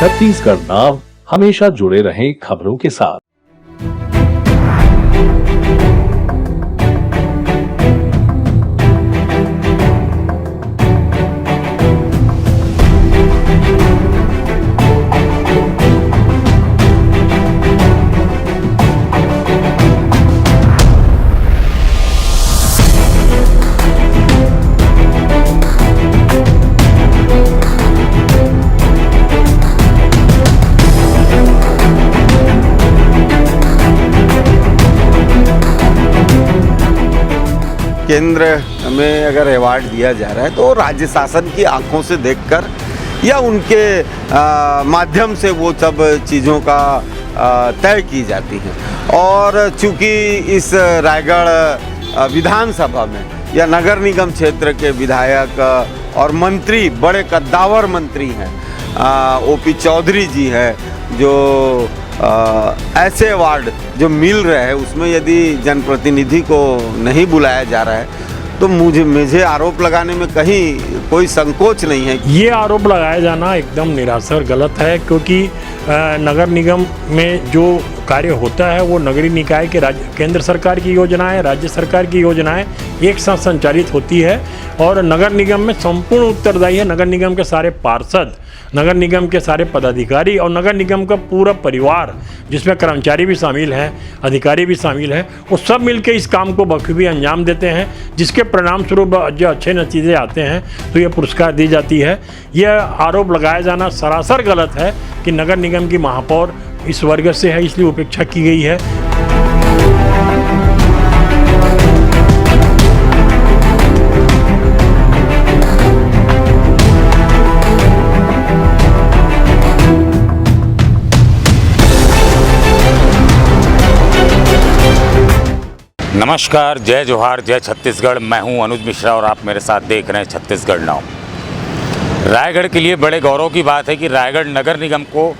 छत्तीसगढ़ नाव हमेशा जुड़े रहें खबरों के साथ। केंद्र में अगर अवार्ड दिया जा रहा है तो राज्य शासन की आंखों से देखकर या उनके माध्यम से वो सब चीज़ों का तय की जाती हैं। और चूँकि इस रायगढ़ विधानसभा में या नगर निगम क्षेत्र के विधायक और मंत्री बड़े कद्दावर मंत्री हैं, ओपी चौधरी जी हैं, जो ऐसे अवार्ड जो मिल रहे हैं उसमें यदि जनप्रतिनिधि को नहीं बुलाया जा रहा है तो मुझे आरोप लगाने में कहीं कोई संकोच नहीं है। ये आरोप लगाया जाना एकदम निराधार गलत है, क्योंकि नगर निगम में जो कार्य होता है वो नगरीय निकाय के केंद्र सरकार की योजनाएं, राज्य सरकार की योजनाएं एक साथ संचालित होती है और नगर निगम में संपूर्ण उत्तरदायी है नगर निगम के सारे पार्षद, नगर निगम के सारे पदाधिकारी और नगर निगम का पूरा परिवार, जिसमें कर्मचारी भी शामिल हैं, अधिकारी भी शामिल हैं। वो सब मिलकर इस काम को बखूबी अंजाम देते हैं, जिसके परिणाम स्वरूप जो अच्छे नतीजे आते हैं तो ये पुरस्कार दी जाती है। यह आरोप लगाया जाना सरासर गलत है कि नगर निगम की महापौर इस वर्ग से है इसलिए उपेक्षा की गई है। नमस्कार, जय जोहार, जय छत्तीसगढ़। मैं हूं अनुज मिश्रा और आप मेरे साथ देख रहे हैं छत्तीसगढ़ नाव। रायगढ़ के लिए बड़े गौरव की बात है कि रायगढ़ नगर निगम को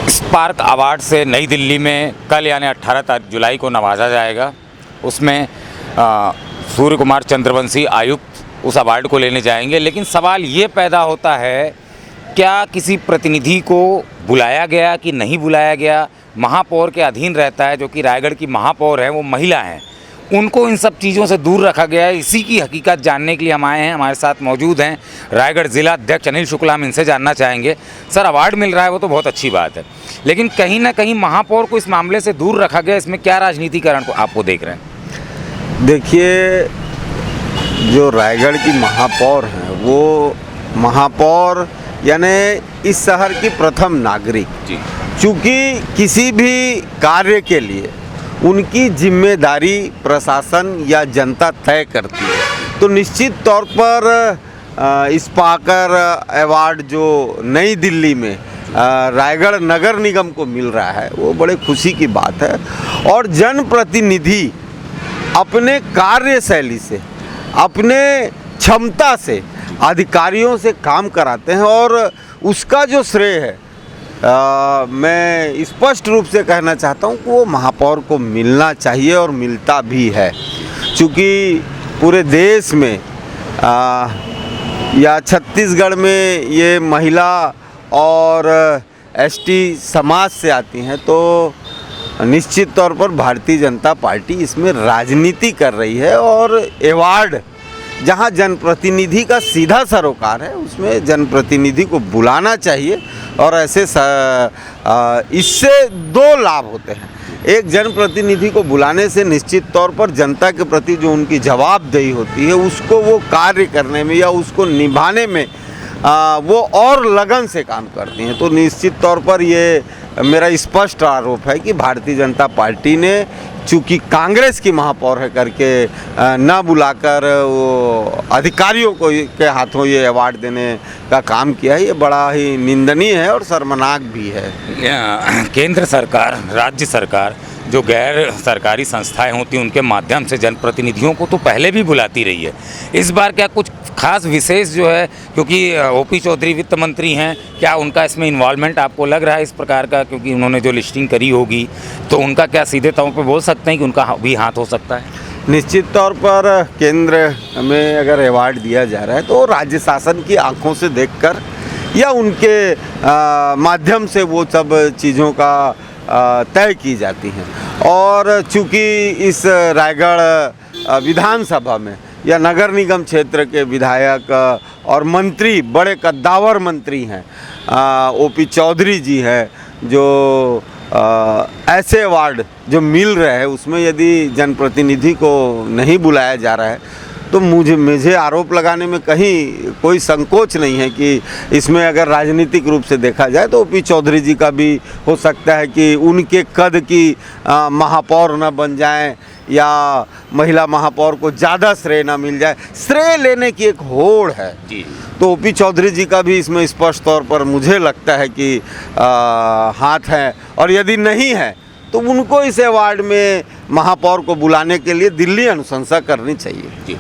स्पार्क अवार्ड से नई दिल्ली में कल यानी 18 जुलाई को नवाजा जाएगा। उसमें सूर्य कुमार चंद्रवंशी आयुक्त उस अवार्ड को लेने जाएंगे। लेकिन सवाल ये पैदा होता है, क्या किसी प्रतिनिधि को बुलाया गया कि नहीं बुलाया गया? महापौर के अधीन रहता है, जो कि रायगढ़ की महापौर है, वो महिला हैं, उनको इन सब चीज़ों से दूर रखा गया है। इसी की हकीकत जानने के लिए हम आए हैं। हमारे साथ मौजूद हैं रायगढ़ जिला अध्यक्ष अनिल शुक्ला। हम इनसे जानना चाहेंगे, सर अवार्ड मिल रहा है वो तो बहुत अच्छी बात है, लेकिन कहीं ना कहीं महापौर को इस मामले से दूर रखा गया, इसमें क्या राजनीतिकरण को आपको देख रहे हैं? देखिए, जो रायगढ़ की महापौर हैं वो महापौर यानी इस शहर की प्रथम नागरिक जी। चूँकि किसी भी कार्य के लिए उनकी जिम्मेदारी प्रशासन या जनता तय करती है, तो निश्चित तौर पर स्पार्कर अवार्ड जो नई दिल्ली में रायगढ़ नगर निगम को मिल रहा है वो बड़े खुशी की बात है। और जनप्रतिनिधि अपने कार्यशैली से, अपने क्षमता से अधिकारियों से काम कराते हैं और उसका जो श्रेय है मैं स्पष्ट रूप से कहना चाहता हूं कि वो महापौर को मिलना चाहिए और मिलता भी है। चूँकि पूरे देश में या छत्तीसगढ़ में ये महिला और एसटी समाज से आती हैं, तो निश्चित तौर पर भारतीय जनता पार्टी इसमें राजनीति कर रही है। और अवार्ड जहां जनप्रतिनिधि का सीधा सरोकार है उसमें जनप्रतिनिधि को बुलाना चाहिए। और ऐसे इससे दो लाभ होते हैं। एक, जनप्रतिनिधि को बुलाने से निश्चित तौर पर जनता के प्रति जो उनकी जवाबदेही होती है उसको वो कार्य करने में या उसको निभाने में वो और लगन से काम करती हैं। तो निश्चित तौर पर ये मेरा स्पष्ट आरोप है कि भारतीय जनता पार्टी ने चूँकि कांग्रेस की महापौर है करके न बुलाकर वो अधिकारियों को के हाथों ये अवार्ड देने का काम किया है। ये बड़ा ही निंदनीय है और शर्मनाक भी है। केंद्र सरकार, राज्य सरकार जो गैर सरकारी संस्थाएं होती हैं उनके माध्यम से जनप्रतिनिधियों को तो पहले भी बुलाती रही है। इस बार क्या कुछ खास विशेष जो है, क्योंकि ओपी चौधरी वित्त मंत्री हैं, क्या उनका इसमें इन्वॉल्वमेंट आपको लग रहा है इस प्रकार का? क्योंकि उन्होंने जो लिस्टिंग करी होगी तो उनका क्या सीधे तौर पर बोल सकते हैं कि उनका भी हाथ हो सकता है? निश्चित तौर पर केंद्र में अगर अवार्ड दिया जा रहा है तो राज्य शासन की आंखों से देखकर या उनके माध्यम से वो सब चीज़ों का तय की जाती हैं। और चूँकि इस रायगढ़ विधानसभा में या नगर निगम क्षेत्र के विधायक और मंत्री बड़े कद्दावर मंत्री हैं, ओपी चौधरी जी हैं, जो ऐसे अवार्ड जो मिल रहे हैं उसमें यदि जनप्रतिनिधि को नहीं बुलाया जा रहा है तो मुझे आरोप लगाने में कहीं कोई संकोच नहीं है कि इसमें अगर राजनीतिक रूप से देखा जाए तो ओपी चौधरी जी का भी हो सकता है कि उनके कद की महापौर न बन जाएं या महिला महापौर को ज़्यादा श्रेय न मिल जाए। श्रेय लेने की एक होड़ है जी। तो ओपी चौधरी जी का भी इसमें स्पष्ट तौर पर मुझे लगता है कि हाथ है, और यदि नहीं है तो उनको इस अवार्ड में महापौर को बुलाने के लिए दिल्ली अनुशंसा करनी चाहिए। जी।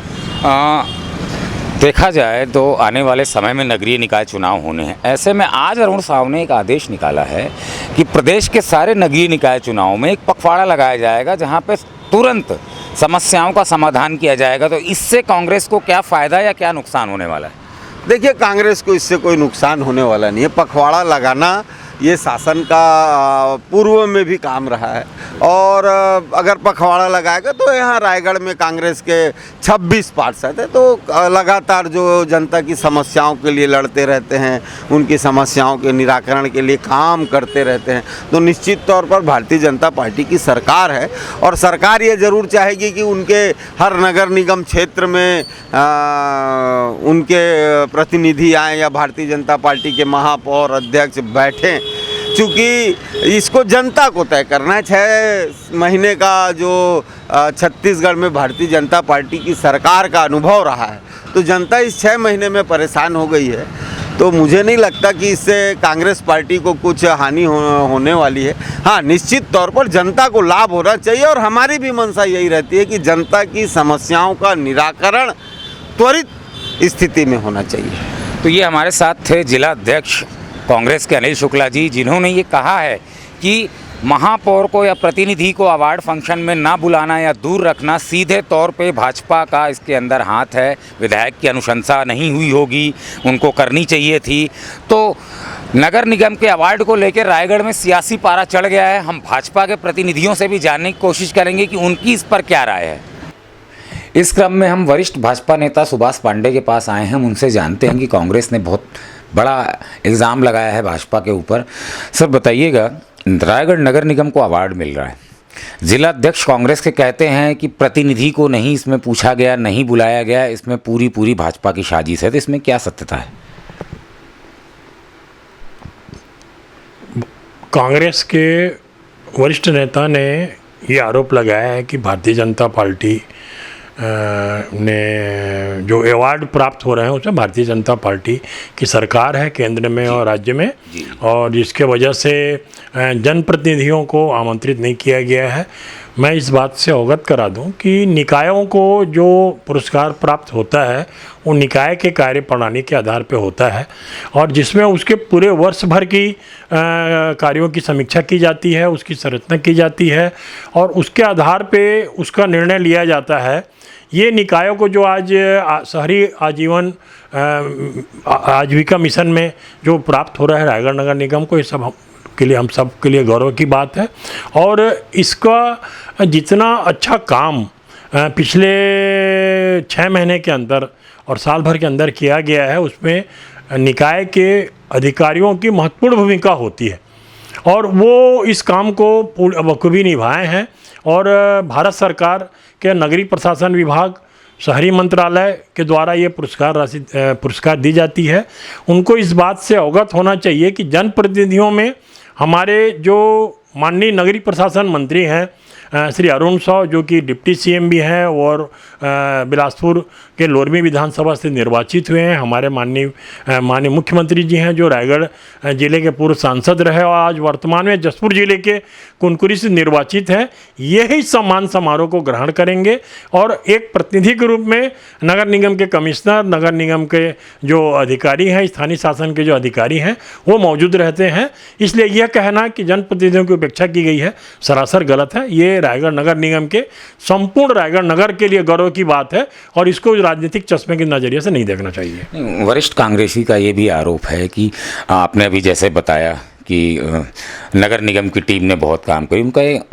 देखा जाए तो आने वाले समय में नगरीय निकाय चुनाव होने हैं। ऐसे में आज अरुण साव ने एक आदेश निकाला है कि प्रदेश के सारे नगरीय निकाय चुनाव में एक पखवाड़ा लगाया जाएगा जहां पे तुरंत समस्याओं का समाधान किया जाएगा। तो इससे कांग्रेस को क्या फ़ायदा या क्या नुकसान होने वाला है? देखिए, कांग्रेस को इससे कोई नुकसान होने वाला नहीं है। पखवाड़ा लगाना ये शासन का पूर्व में भी काम रहा है, और अगर पखवाड़ा लगाएगा तो यहाँ रायगढ़ में कांग्रेस के 26 पार्षद हैं, तो लगातार जो जनता की समस्याओं के लिए लड़ते रहते हैं, उनकी समस्याओं के निराकरण के लिए काम करते रहते हैं, तो निश्चित तौर पर भारतीय जनता पार्टी की सरकार है। और सरकार ये ज़रूर चाहेगी कि उनके हर नगर निगम क्षेत्र में उनके प्रतिनिधि आएँ या भारतीय जनता पार्टी के महापौर अध्यक्ष बैठें, क्योंकि इसको जनता को तय करना है। 6 महीने का जो छत्तीसगढ़ में भारतीय जनता पार्टी की सरकार का अनुभव रहा है, तो जनता इस 6 महीने में परेशान हो गई है। तो मुझे नहीं लगता कि इससे कांग्रेस पार्टी को कुछ हानि होने वाली है। हाँ, निश्चित तौर पर जनता को लाभ होना चाहिए, और हमारी भी मंशा यही रहती है कि जनता की समस्याओं का निराकरण त्वरित स्थिति में होना चाहिए। तो ये हमारे साथ थे जिला अध्यक्ष कांग्रेस के अनिल शुक्ला जी, जिन्होंने ये कहा है कि महापौर को या प्रतिनिधि को अवार्ड फंक्शन में ना बुलाना या दूर रखना सीधे तौर पे भाजपा का इसके अंदर हाथ है। विधायक की अनुशंसा नहीं हुई होगी, उनको करनी चाहिए थी। तो नगर निगम के अवार्ड को लेकर रायगढ़ में सियासी पारा चढ़ गया है। हम भाजपा के प्रतिनिधियों से भी जानने की कोशिश करेंगे कि उनकी इस पर क्या राय है। इस क्रम में हम वरिष्ठ भाजपा नेता सुभाष पांडे के पास आए हैं। हम उनसे जानते हैं कि कांग्रेस ने बहुत बड़ा इल्ज़ाम लगाया है भाजपा के ऊपर। सर बताइएगा, रायगढ़ नगर निगम को अवार्ड मिल रहा है, जिला अध्यक्ष कांग्रेस के कहते हैं कि प्रतिनिधि को नहीं इसमें पूछा गया, नहीं बुलाया गया, इसमें पूरी भाजपा की साजिश है। तो इसमें क्या सत्यता है? कांग्रेस के वरिष्ठ नेता ने ये आरोप लगाया है कि भारतीय जनता पार्टी ने जो अवार्ड प्राप्त हो रहे हैं उसमें भारतीय जनता पार्टी की सरकार है केंद्र में और राज्य में, और जिसके वजह से जनप्रतिनिधियों को आमंत्रित नहीं किया गया है। मैं इस बात से अवगत करा दूं कि निकायों को जो पुरस्कार प्राप्त होता है वो निकाय के कार्यप्रणाली के आधार पर होता है, और जिसमें उसके पूरे वर्ष भर की कार्यों की समीक्षा की जाती है, उसकी संरचना की जाती है, और उसके आधार पे उसका निर्णय लिया जाता है। ये निकायों को जो आज शहरी आजीवन आजीविका मिशन में जो प्राप्त हो रहा है रायगढ़ नगर निगम को, ये सब के लिए हम सब के लिए गौरव की बात है। और इसका जितना अच्छा काम पिछले 6 महीने के अंदर और साल भर के अंदर किया गया है, उसमें निकाय के अधिकारियों की महत्वपूर्ण भूमिका होती है, और वो इस काम को बखूबी निभाए हैं। और भारत सरकार के नगरीय प्रशासन विभाग, शहरी मंत्रालय के द्वारा ये पुरस्कार दी जाती है। उनको इस बात से अवगत होना चाहिए कि जनप्रतिनिधियों में हमारे जो माननीय नगरीय प्रशासन मंत्री हैं श्री अरुण साव, जो कि डिप्टी सीएम भी हैं और बिलासपुर के लोरमी विधानसभा से निर्वाचित हुए हैं। हमारे माननीय मुख्यमंत्री जी हैं, जो रायगढ़ जिले के पूर्व सांसद रहे और आज वर्तमान में जसपुर जिले के कुनकुरी से निर्वाचित हैं। यही सम्मान समारोह को ग्रहण करेंगे, और एक प्रतिनिधि के रूप में नगर निगम के कमिश्नर, नगर निगम के जो अधिकारी हैं, स्थानीय शासन के जो अधिकारी हैं, वो मौजूद रहते हैं। इसलिए यह कहना कि जनप्रतिनिधियों की उपेक्षा की गई है सरासर गलत है। ये रायगढ़ नगर निगम के संपूर्ण रायगढ़ नगर के लिए गौरव गर्व की बात है और इसको राजनीतिक चश्मे के नज़रिए से नहीं देखना चाहिए। वरिष्ठ कांग्रेसी का ये भी आरोप है कि आपने अभी जैसे बताया कि नगर निगम की टीम ने बहुत काम करी।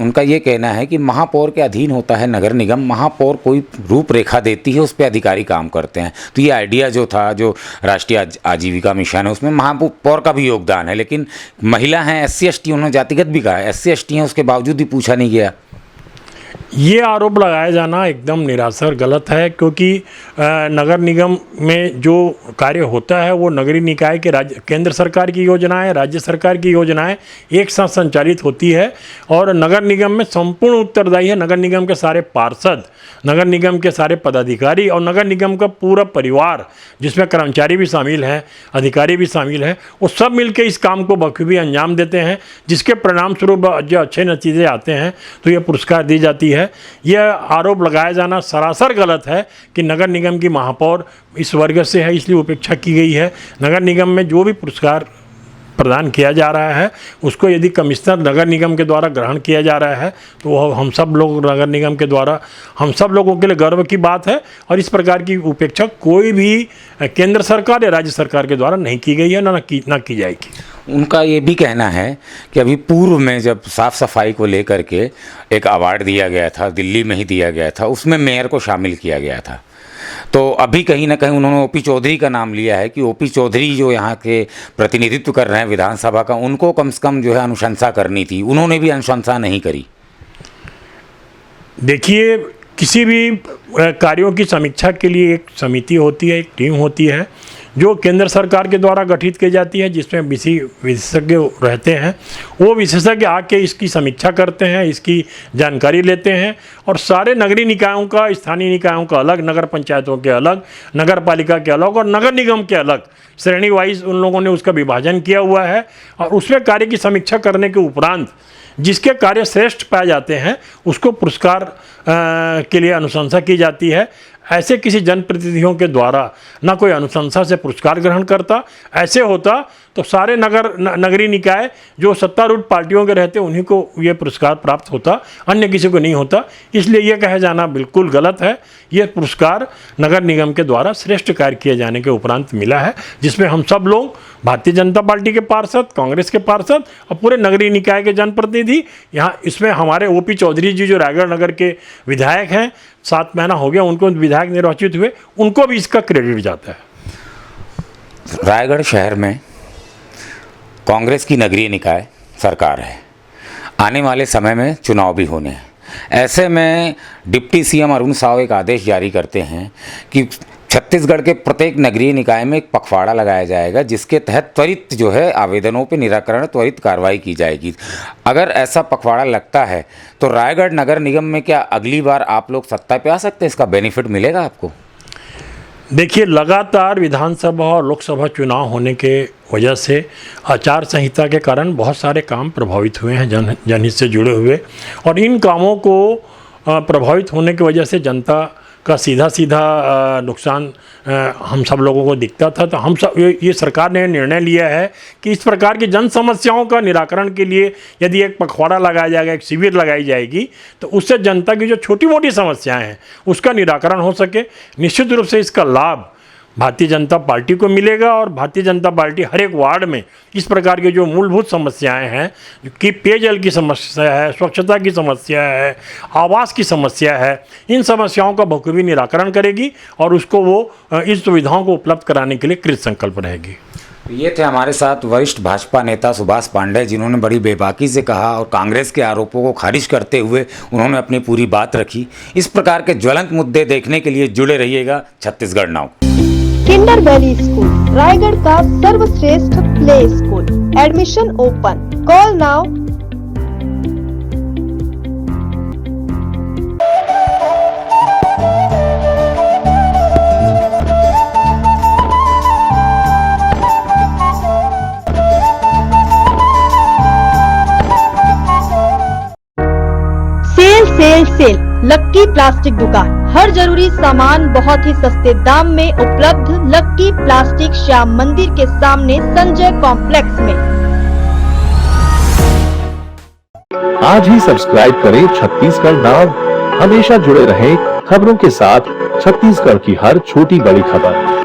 उनका ये कहना है कि महापौर के अधीन होता है नगर निगम, महापौर कोई रूपरेखा देती है, उस पर अधिकारी काम करते हैं। तो ये आइडिया जो था, जो राष्ट्रीय आजीविका मिशन है, उसमें महापौर का भी योगदान है, लेकिन महिला हैं, SC ST, उन्होंने जातिगत भी कहा है, SC ST हैं, उसके बावजूद भी पूछा नहीं गया। ये आरोप लगाया जाना एकदम निरासर गलत है, क्योंकि नगर निगम में जो कार्य होता है वो नगरीय निकाय के केंद्र सरकार की योजनाएं, राज्य सरकार की योजनाएं एक साथ संचालित होती है और नगर निगम में संपूर्ण उत्तरदायी है नगर निगम के सारे पार्षद, नगर निगम के सारे पदाधिकारी और नगर निगम का पूरा परिवार, जिसमें कर्मचारी भी शामिल हैं, अधिकारी भी शामिल हैं। वो सब मिलकर इस काम को बखूबी अंजाम देते हैं, जिसके परिणाम स्वरूप जो अच्छे नतीजे आते हैं तो ये पुरस्कार दी जाती है। यह आरोप लगाया जाना सरासर गलत है कि नगर निगम की महापौर इस वर्ग से है इसलिए उपेक्षा की गई है। नगर निगम में जो भी पुरस्कार प्रदान किया जा रहा है उसको यदि कमिश्नर नगर निगम के द्वारा ग्रहण किया जा रहा है तो वह हम सब लोग नगर निगम के द्वारा हम सब लोगों के लिए गर्व की बात है और इस प्रकार की उपेक्षा कोई भी केंद्र सरकार या राज्य सरकार के द्वारा नहीं की गई है, ना की जाएगी। उनका ये भी कहना है कि अभी पूर्व में जब साफ़ सफाई को लेकर के एक अवार्ड दिया गया था, दिल्ली में ही दिया गया था, उसमें मेयर को शामिल किया गया था। तो अभी कहीं ना कहीं उन्होंने OP चौधरी का नाम लिया है कि OP चौधरी जो यहाँ के प्रतिनिधित्व कर रहे हैं विधानसभा का, उनको कम से कम जो है अनुशंसा करनी थी, उन्होंने भी अनुशंसा नहीं करी। देखिए, किसी भी कार्यों की समीक्षा के लिए एक समिति होती है, एक टीम होती है जो केंद्र सरकार के द्वारा गठित की जाती है, जिसमें विशेषज्ञ रहते हैं। वो विशेषज्ञ आके इसकी समीक्षा करते हैं, इसकी जानकारी लेते हैं और सारे नगरीय निकायों का, स्थानीय निकायों का अलग, नगर पंचायतों के अलग, नगर पालिका के अलग और नगर निगम के अलग श्रेणी वाइज उन लोगों ने उसका विभाजन किया हुआ है और उसमें कार्य की समीक्षा करने के उपरांत जिसके कार्य श्रेष्ठ पाए जाते हैं उसको पुरस्कार के लिए अनुशंसा की जाती है। ऐसे किसी जनप्रतिनिधियों के द्वारा ना कोई अनुशंसा से पुरस्कार ग्रहण करता, ऐसे होता तो सारे नगरीय निकाय जो सत्तारूढ़ पार्टियों के रहते उन्हीं को ये पुरस्कार प्राप्त होता, अन्य किसी को नहीं होता। इसलिए ये कहा जाना बिल्कुल गलत है। ये पुरस्कार नगर निगम के द्वारा श्रेष्ठ कार्य किए जाने के उपरांत मिला है, जिसमें हम सब लोग भारतीय जनता पार्टी के पार्षद, कांग्रेस के पार्षद और पूरे नगरीय निकाय के जनप्रतिनिधि, यहाँ इसमें हमारे OP चौधरी जी जो रायगढ़ नगर के विधायक हैं, 7 महीना हो गया उनको विधायक निर्वाचित हुए, उनको भी इसका क्रेडिट जाता है। रायगढ़ शहर में कांग्रेस की नगरीय निकाय सरकार है, आने वाले समय में चुनाव भी होने हैं। ऐसे में डिप्टी CM अरुण साव एक आदेश जारी करते हैं कि छत्तीसगढ़ के प्रत्येक नगरीय निकाय में एक पखवाड़ा लगाया जाएगा, जिसके तहत त्वरित जो है आवेदनों पर निराकरण, त्वरित कार्रवाई की जाएगी। अगर ऐसा पखवाड़ा लगता है तो रायगढ़ नगर निगम में क्या अगली बार आप लोग सत्ता पे आ सकते हैं? इसका बेनिफिट मिलेगा आपको? देखिए, लगातार विधानसभा और लोकसभा चुनाव होने के वजह से आचार संहिता के कारण बहुत सारे काम प्रभावित हुए हैं, जनहित से जुड़े हुए, और इन कामों को प्रभावित होने की वजह से जनता का सीधा नुकसान हम सब लोगों को दिखता था। तो हम सब ये सरकार ने निर्णय लिया है कि इस प्रकार की जन समस्याओं का निराकरण के लिए यदि एक पखवाड़ा लगाया जाएगा, एक शिविर लगाई जाएगी, तो उससे जनता की जो छोटी मोटी समस्याएं हैं उसका निराकरण हो सके। निश्चित रूप से इसका लाभ भारतीय जनता पार्टी को मिलेगा और भारतीय जनता पार्टी हर एक वार्ड में इस प्रकार की जो मूलभूत समस्याएं हैं कि पेयजल की समस्या है, स्वच्छता की समस्या है, आवास की समस्या है, इन समस्याओं का बखूबी निराकरण करेगी और उसको वो इस सुविधाओं को उपलब्ध कराने के लिए कृत संकल्प रहेगी। ये थे हमारे साथ वरिष्ठ भाजपा नेता सुभाष पांडे, जिन्होंने बड़ी बेबाकी से कहा और कांग्रेस के आरोपों को खारिज करते हुए उन्होंने अपनी पूरी बात रखी। इस प्रकार के ज्वलंत मुद्दे देखने के लिए जुड़े रहिएगा Chhattisgarh now. Kinder Valley school, Raigarh का सर्वश्रेष्ठ play school. Admission open. Call now. Sale lucky plastic दुकान, हर जरूरी सामान बहुत ही सस्ते दाम में उपलब्ध। लक्की प्लास्टिक श्याम मंदिर के सामने संजय कॉम्प्लेक्स में। आज ही सब्सक्राइब करें छत्तीसगढ़ नाउ, हमेशा जुड़े रहें खबरों के साथ छत्तीसगढ़ की हर छोटी बड़ी खबर